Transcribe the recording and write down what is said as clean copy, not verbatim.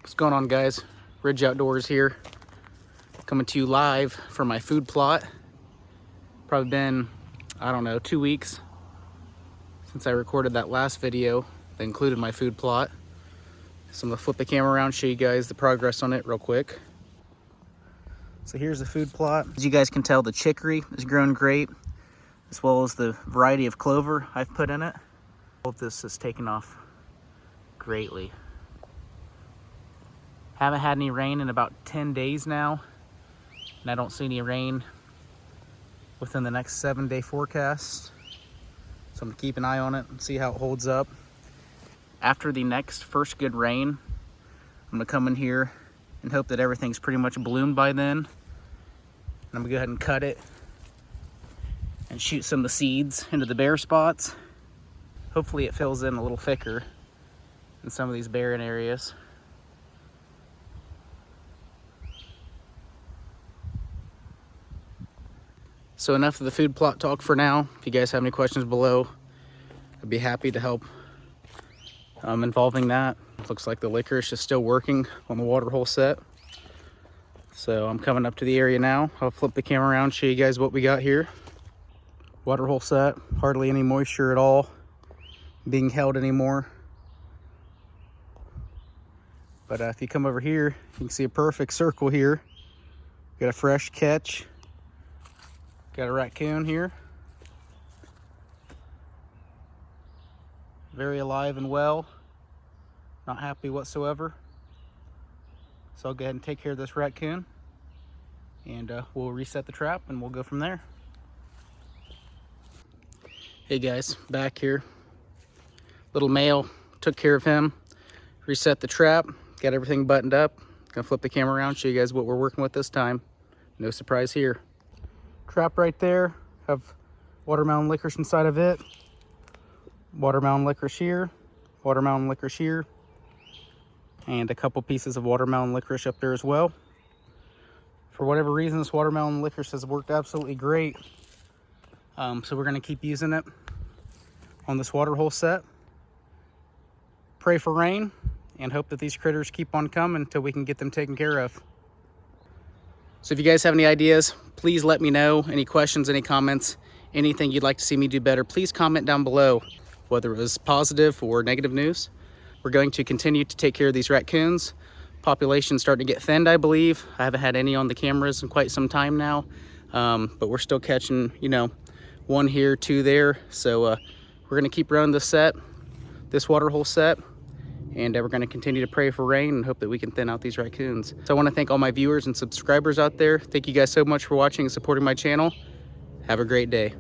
What's going on, guys? Ridge Outdoors here, coming to you live from my food plot. Probably been, I don't know, 2 weeks since I recorded that last video that included my food plot. So I'm gonna flip the camera around, show you guys the progress on it real quick. So here's the food plot. As you guys can tell, the chicory is growing great, as well as the variety of clover I've put in it. All of this has taken off greatly. Haven't had any rain in about 10 days now, and I don't see any rain within the next 7-day forecast. So I'm gonna keep an eye on it and see how it holds up. After the next first good rain, I'm gonna come in here and hope that everything's pretty much bloomed by then. And I'm gonna go ahead and cut it and shoot some of the seeds into the bare spots. Hopefully it fills in a little thicker in some of these barren areas. So enough of the food plot talk for now. If you guys have any questions below, I'd be happy to help involving that. Looks like the licorice is still working on the Waterhole set. So I'm coming up to the area now. I'll flip the camera around, show you guys what we got here. Waterhole set, hardly any moisture at all being held anymore. But if you come over here, you can see a perfect circle here. Got a fresh catch. Got a raccoon here. Very alive and well. Not happy whatsoever. So I'll go ahead and take care of this raccoon. And we'll reset the trap and we'll go from there. Hey guys, back here. Little male, took care of him. Reset the trap, got everything buttoned up. Gonna flip the camera around, show you guys what we're working with this time. No surprise here. Trap right there, have watermelon licorice inside of it. Watermelon licorice here, watermelon licorice here, and a couple pieces of watermelon licorice up there as well. For whatever reason, this watermelon licorice has worked absolutely great. So we're gonna keep using it on this Waterhole set. Pray for rain and hope that these critters keep on coming until we can get them taken care of. So if you guys have any ideas, please let me know. Any questions, any comments, anything you'd like to see me do better, please comment down below, whether it was positive or negative news. We're going to continue to take care of these raccoons. Population's starting to get thinned, I believe. I haven't had any on the cameras in quite some time now, but we're still catching, you know, 1 here, 2 there. So we're gonna keep running this Waterhole set, and we're going to continue to pray for rain and hope that we can thin out these raccoons. So I want to thank all my viewers and subscribers out there. Thank you guys so much for watching and supporting my channel. Have a great day.